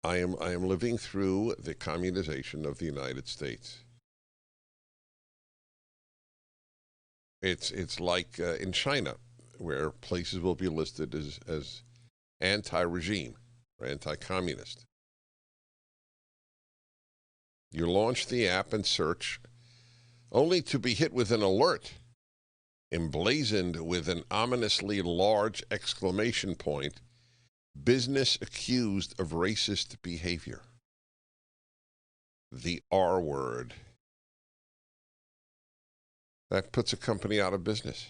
I am living through the communization of the United States. It's like in China, where places will be listed as anti-regime or anti-communist. You launch the app and search, only to be hit with an alert emblazoned with an ominously large exclamation point: business accused of racist behavior. The R word. That puts a company out of business.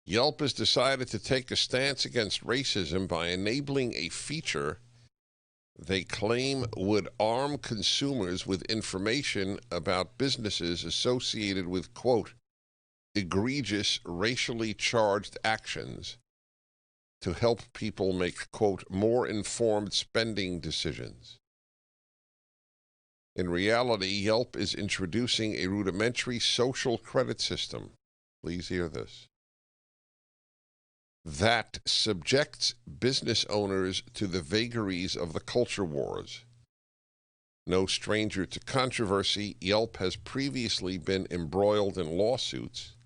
Yelp has decided to take a stance against racism by enabling a feature they claim would arm consumers with information about businesses associated with, quote, egregious racially charged actions to help people make, quote, more informed spending decisions. In reality, Yelp is introducing a rudimentary social credit system. Please hear this. That subjects business owners to the vagaries of the culture wars. No stranger to controversy, Yelp has previously been embroiled in lawsuits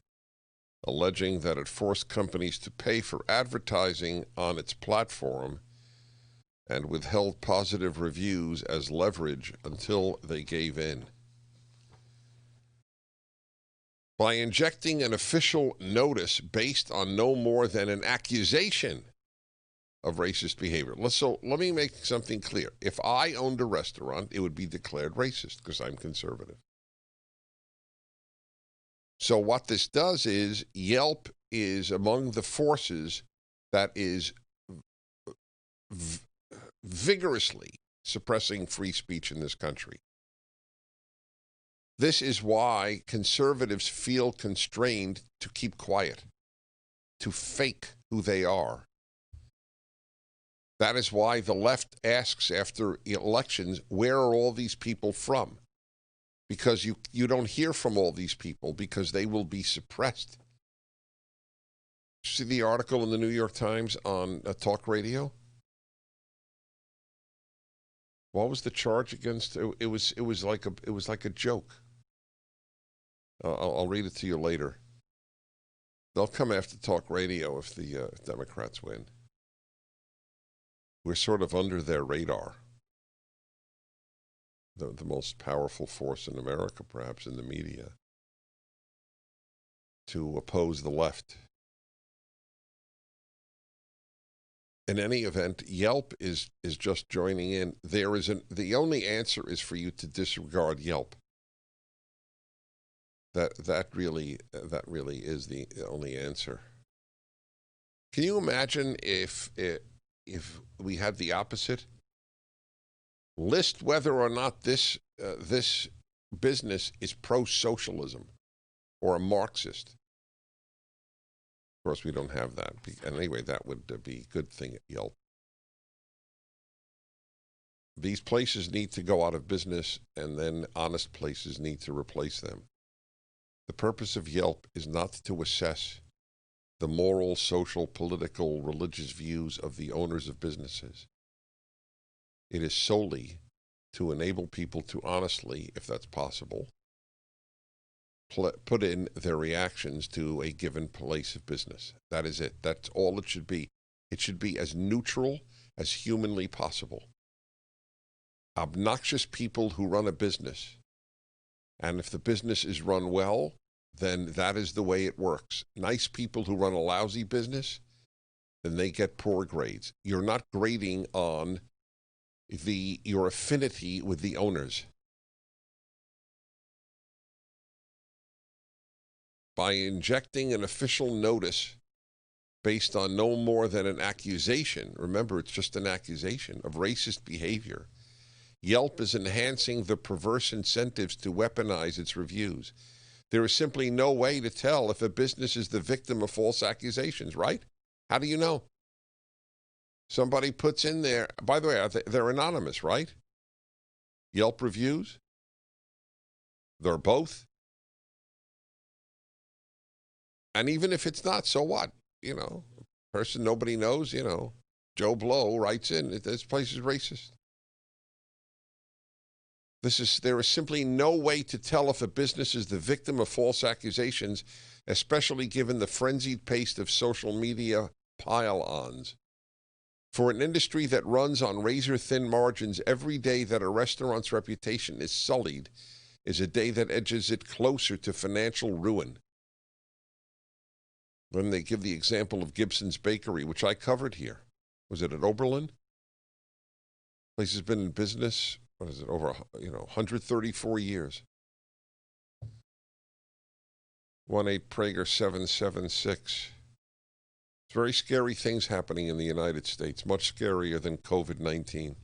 alleging that it forced companies to pay for advertising on its platform and withheld positive reviews as leverage until they gave in. By injecting an official notice based on no more than an accusation of racist behavior. So let me make something clear. If I owned a restaurant, it would be declared racist because I'm conservative. So what this does is Yelp is among the forces that is vigorously suppressing free speech in this country. This is why conservatives feel constrained to keep quiet, to fake who they are. That is why the left asks after elections, where are all these people from? Because you don't hear from all these people because they will be suppressed. See the article in the New York Times on talk radio? What was the charge against? It was like a joke. I'll read it to you later. They'll come after talk radio if the Democrats win. We're sort of under their radar. The most powerful force in America, perhaps, in the media, to oppose the left. In any event, Yelp is just joining in. The only answer is for you to disregard Yelp. That really is the only answer. Can you imagine if we had the opposite? List whether or not this business is pro-socialism or a Marxist. Of course, we don't have that. And anyway, that would be a good thing at Yelp. These places need to go out of business, and then honest places need to replace them. The purpose of Yelp is not to assess the moral, social, political, religious views of the owners of businesses. It is solely to enable people to honestly, if that's possible, put in their reactions to a given place of business. That is it. That's all it should be. It should be as neutral as humanly possible. Obnoxious people who run a business, and if the business is run well, then that is the way it works. Nice people who run a lousy business, then they get poor grades. You're not grading on your affinity with the owners. By injecting an official notice based on no more than an accusation, remember it's just an accusation, of racist behavior, Yelp is enhancing the perverse incentives to weaponize its reviews. There is simply no way to tell if a business is the victim of false accusations, right? How do you know? Somebody puts in there, by the way, they're anonymous, right? Yelp reviews? They're both. And even if it's not, so what? Person nobody knows, Joe Blow writes in, this place is racist. There is simply no way to tell if a business is the victim of false accusations, especially given the frenzied pace of social media pile-ons. For an industry that runs on razor-thin margins, every day that a restaurant's reputation is sullied is a day that edges it closer to financial ruin. Then they give the example of Gibson's Bakery, which I covered here. Was it at Oberlin? Place has been in business, what is it, over 134 years. 1-8-Prager-776. Very scary things happening in the United States, much scarier than COVID-19.